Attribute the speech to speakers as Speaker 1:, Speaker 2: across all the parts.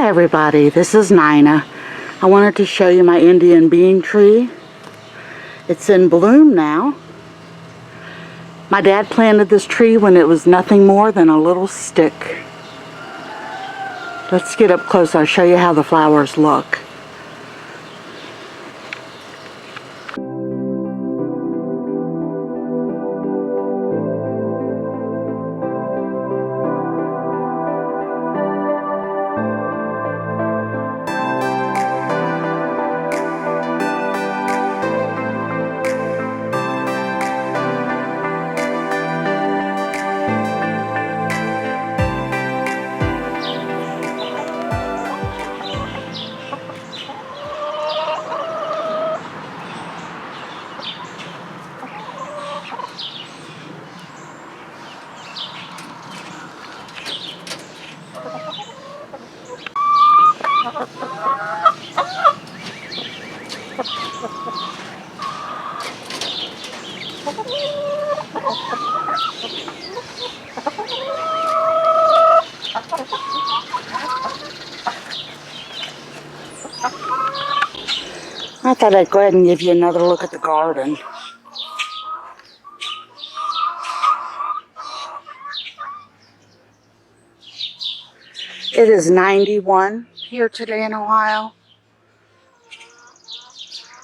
Speaker 1: Hi everybody, this is Nina. I wanted to show you my Indian bean tree. It's in bloom now. My dad planted this tree when it was nothing more than a little stick. Let's get up close, I'll show you how the flowers look. I thought I'd go ahead and give you another look at the garden. It is 91 here today in Ohio.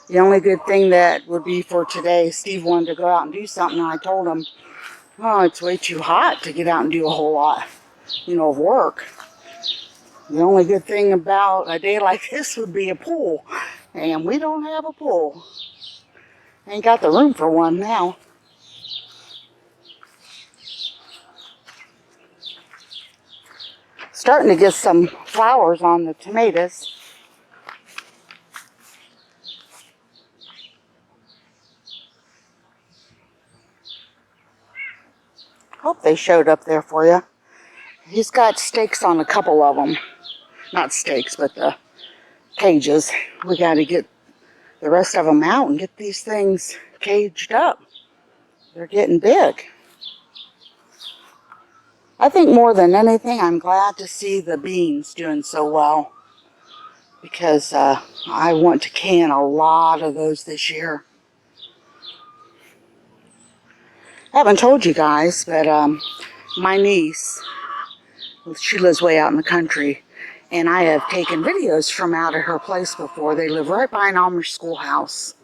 Speaker 1: The only good thing that would be for today, Steve wanted to go out and do something, and I told him, oh, it's way too hot to get out and do a whole lot, of work. The only good thing about a day like this would be a pool, and we don't have a pool. Ain't got the room for one now. Starting to get some flowers on the tomatoes. Hope they showed up there for you. He's got stakes on a couple of them. Not stakes, but the cages. We got to get the rest of them out and get these things caged up. They're getting big. I think more than anything, I'm glad to see the beans doing so well, because I want to can a lot of those this year. I haven't told you guys, but my niece, she lives way out in the country, and I have taken videos from out at her place before. They live right by an Amish schoolhouse.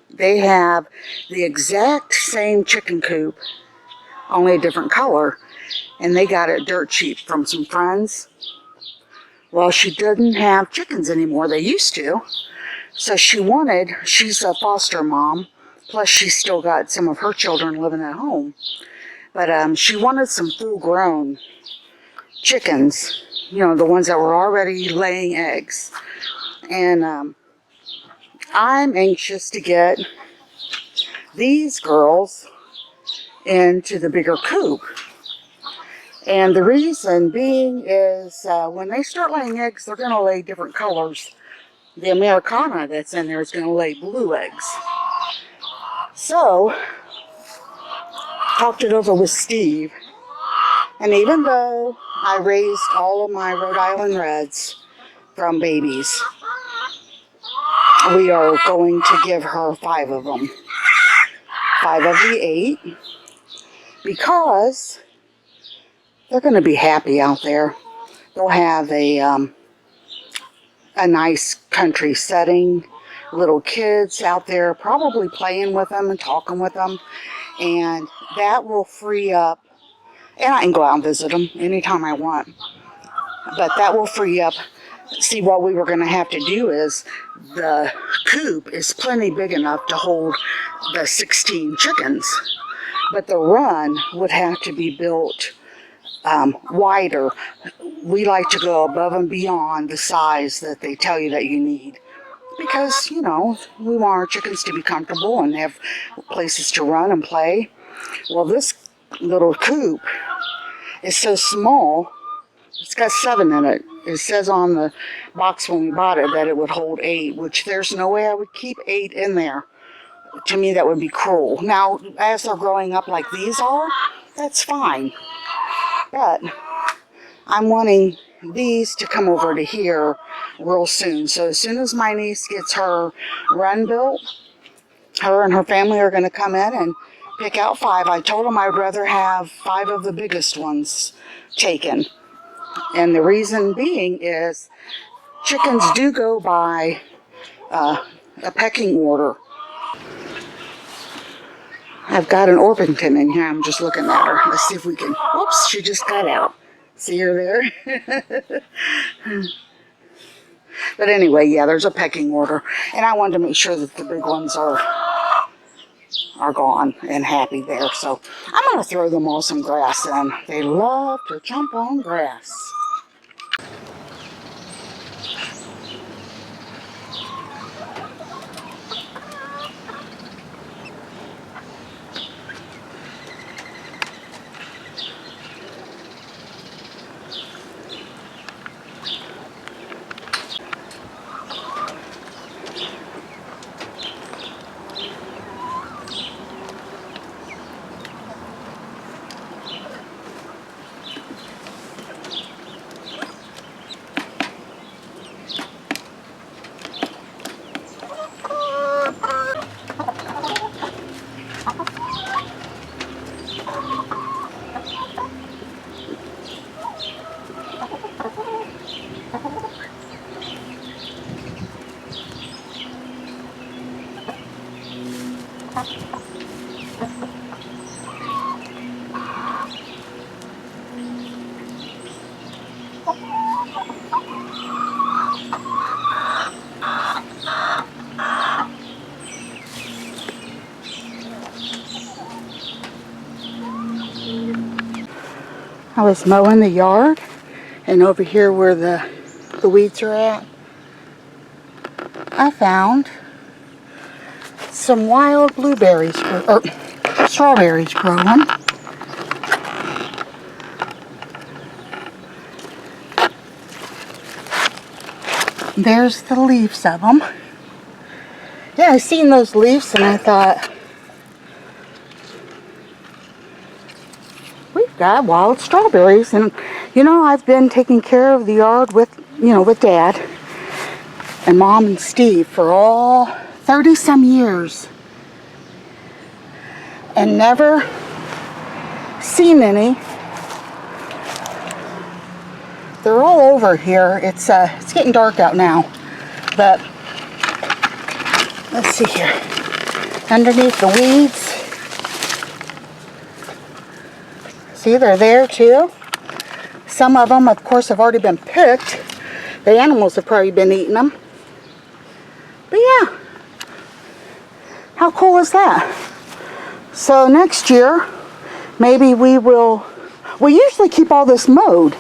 Speaker 1: They have the exact same chicken coop, only a different color, and they got it dirt cheap from some friends. Well, she didn't have chickens anymore. They used to. So she's a foster mom, plus she's still got some of her children living at home. But she wanted some full-grown chickens, the ones that were already laying eggs. And I'm anxious to get these girls into the bigger coop. And the reason being is when they start laying eggs, they're going to lay different colors. The Americana that's in there is going to lay blue eggs. So, talked it over with Steve. And even though I raised all of my Rhode Island Reds from babies, we are going to give her 5 of them. 5 of the 8. Because they're going to be happy out there. They'll have a nice country setting, little kids out there probably playing with them and talking with them, and that will free up, and I can go out and visit them anytime I want, but that will free up. See, what we were going to have to do is the coop is plenty big enough to hold the 16 chickens, but the run would have to be built wider. We like to go above and beyond the size that they tell you that you need, because we want our chickens to be comfortable and have places to run and play. Well, this little coop is so small. It's got 7 in it. It says on the box when we bought it that it would hold 8, which there's no way I would keep 8 in there. To me, that would be cruel. Now, as they're growing up like these are, that's fine. But I'm wanting these to come over to here real soon. So as soon as my niece gets her run built, her and her family are going to come in and pick out 5. I told them I'd rather have 5 of the biggest ones taken. And the reason being is chickens do go by a pecking order. I've got an Orpington in here. I'm just looking at her. Let's see if we can... Oops, she just got out. See her there? But anyway, yeah, there's a pecking order. And I wanted to make sure that the big ones are gone and happy there. So I'm going to throw them all some grass in. They love to jump on grass. I was mowing the yard, and over here where the weeds are at, I found some wild blueberries, or strawberries growing. There's the leaves of them. Yeah, I seen those leaves and I thought, we've got wild strawberries. And you know, I've been taking care of the yard with, with Dad and Mom and Steve for all 30 some years and never seen any. They're all over here. It's getting dark out now, but let's see here. Underneath the weeds, see, they're there too. Some of them, of course, have already been picked. The animals have probably been eating them. But yeah, how cool is that? So next year, maybe we usually keep all this mowed.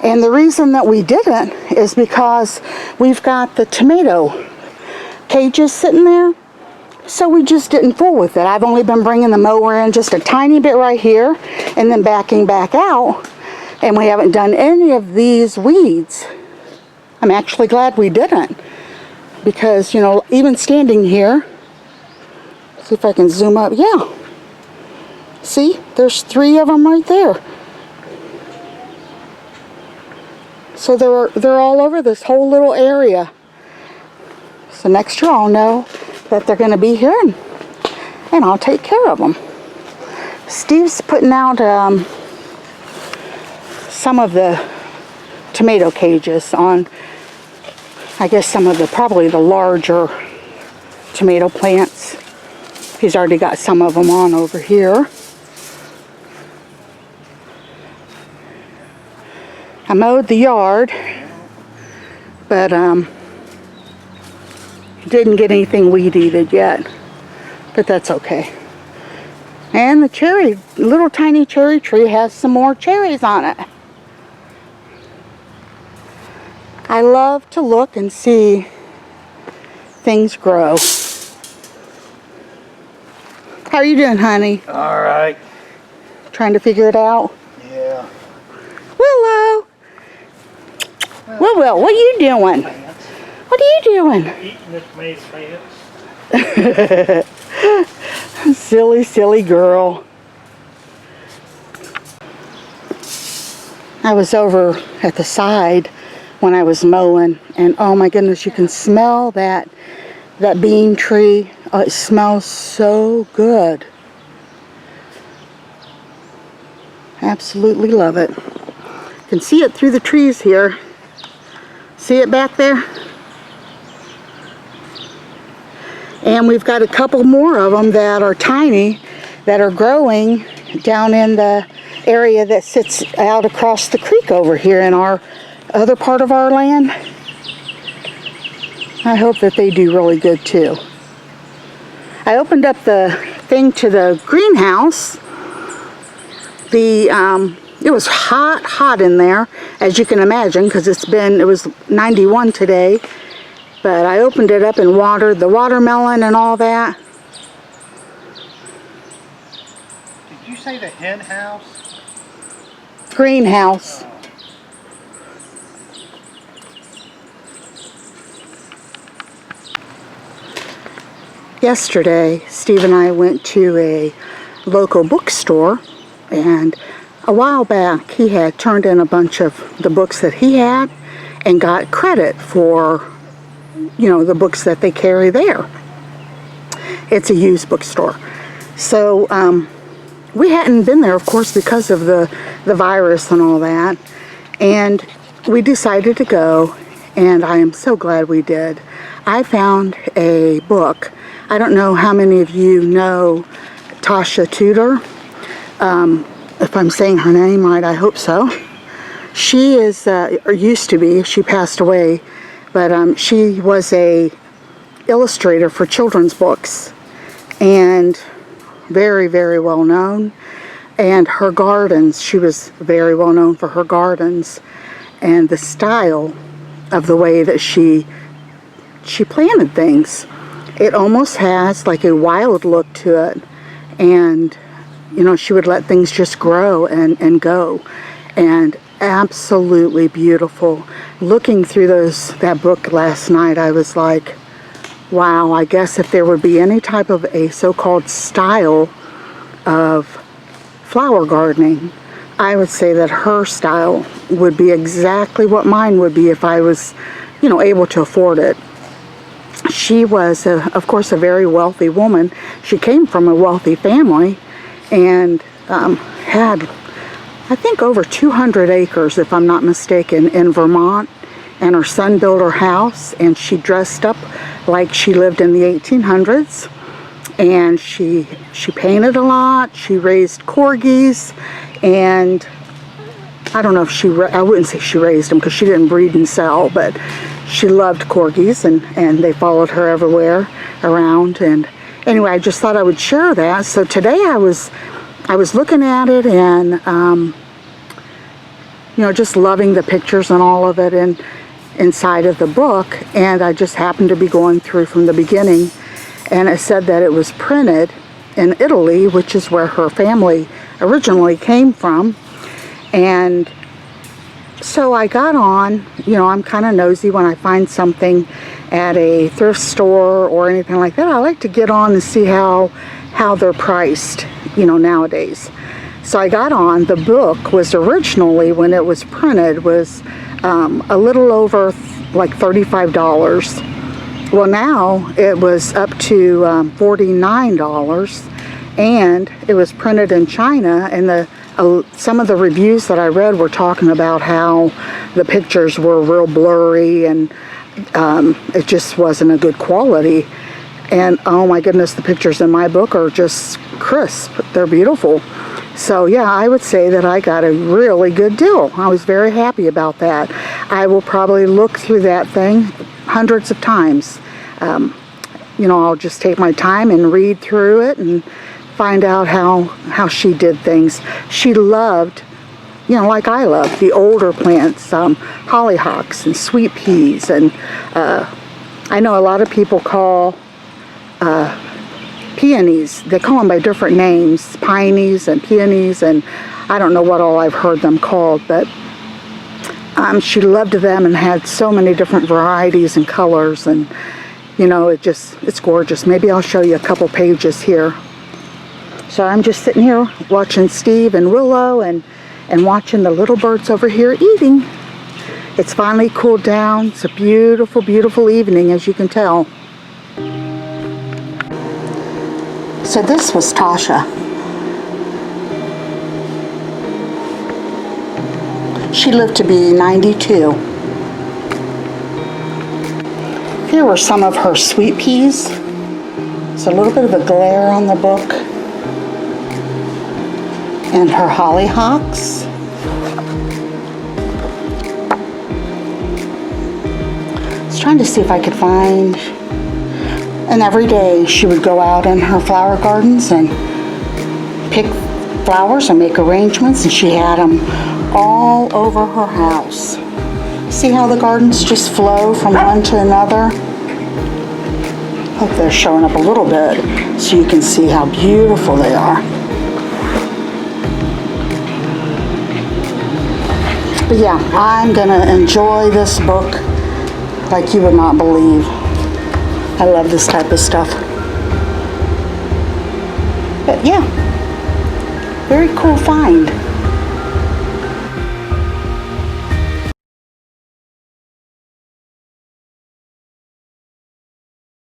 Speaker 1: And the reason that we didn't is because we've got the tomato cages sitting there. So we just didn't fool with it. I've only been bringing the mower in just a tiny bit right here and then backing back out. And we haven't done any of these weeds. I'm actually glad we didn't. Because, even standing here, see if I can zoom up. Yeah. See, there's 3 of them right there. So they're all over this whole little area. So next year I'll know that they're going to be here and I'll take care of them. Steve's putting out some of the tomato cages on, I guess, probably the larger tomato plants. He's already got some of them on over here. I mowed the yard, but didn't get anything weed-eated yet, but that's okay. And the little tiny cherry tree has some more cherries on it. I love to look and see things grow. How are you doing, honey?
Speaker 2: All right.
Speaker 1: Trying to figure it out?
Speaker 2: Yeah.
Speaker 1: Willow! Willow, what are you doing?
Speaker 2: Pants.
Speaker 1: What are you doing?
Speaker 2: Eating this man's pants.
Speaker 1: Silly, silly girl. I was over at the side when I was mowing, and oh my goodness, you can smell that bean tree. Oh, it smells so good. Absolutely love it. You can see it through the trees here. See it back there? And we've got a couple more of them that are tiny, that are growing down in the area that sits out across the creek over here in our other part of our land. I hope that they do really good too. I opened up the thing to the greenhouse. It was hot in there, as you can imagine, because it was 91 today. But I opened it up and watered the watermelon and all that.
Speaker 2: Did you say the hen house?
Speaker 1: Greenhouse. Yesterday, Steve and I went to a local bookstore, and a while back he had turned in a bunch of the books that he had and got credit for, you know, the books that they carry there. It's a used bookstore. So we hadn't been there, of course, because of the virus and all that, and we decided to go, and I am so glad we did. I found a book. I don't know how many of you know Tasha Tudor. If I'm saying her name right, I hope so. She is, or used to be, she passed away, but she was a illustrator for children's books, and very, very well known. And her gardens, she was very well known for her gardens and the style of the way that she planted things. It almost has like a wild look to it, and you know, she would let things just grow and go, and absolutely beautiful. Looking through that book last night, I was like, wow, I guess if there would be any type of a so-called style of flower gardening, I would say that her style would be exactly what mine would be if I was, you know, able to afford it. She was, of course, a very wealthy woman. She came from a wealthy family and had, I think, over 200 acres, if I'm not mistaken, in Vermont. And her son built her house, and she dressed up like she lived in the 1800s. And she painted a lot. She raised corgis, and I don't know if I wouldn't say she raised them because she didn't breed and sell, but she loved corgis, and they followed her everywhere around. And anyway, I just thought I would share that. So today I was looking at it and you know, just loving the pictures and all of it and inside of the book. And I just happened to be going through from the beginning, and it said that it was printed in Italy, which is where her family originally came from. And so I got on, you know, I'm kind of nosy when I find something at a thrift store or anything like that. I like to get on and see how they're priced, you know, nowadays. So I got on. The book was originally, when it was printed, was a little over like $35. Well, now it was up to $49, and it was printed in China, and some of the reviews that I read were talking about how the pictures were real blurry, and it just wasn't a good quality. And oh my goodness, the pictures in my book are just crisp. They're beautiful. So yeah, I would say that I got a really good deal. I was very happy about that. I will probably look through that thing hundreds of times. You know, I'll just take my time and read through it and find out how she did things. She loved, you know, like I love, the older plants, hollyhocks and sweet peas. And I know a lot of people call peonies, they call them by different names, pineys and peonies, and I don't know what all I've heard them called, but she loved them and had so many different varieties and colors, and you know, it's gorgeous. Maybe I'll show you a couple pages here. So I'm just sitting here watching Steve and Willow and and watching the little birds over here eating. It's finally cooled down. It's a beautiful, beautiful evening, as you can tell. So this was Tasha. She lived to be 92. Here were some of her sweet peas. There's a little bit of a glare on the book. And her hollyhocks. I was trying to see if I could find... And every day she would go out in her flower gardens and pick flowers and make arrangements, and she had them all over her house. See how the gardens just flow from one to another? Hope they're showing up a little bit so you can see how beautiful they are. But yeah, I'm gonna enjoy this book like you would not believe. I love this type of stuff. But yeah, very cool find.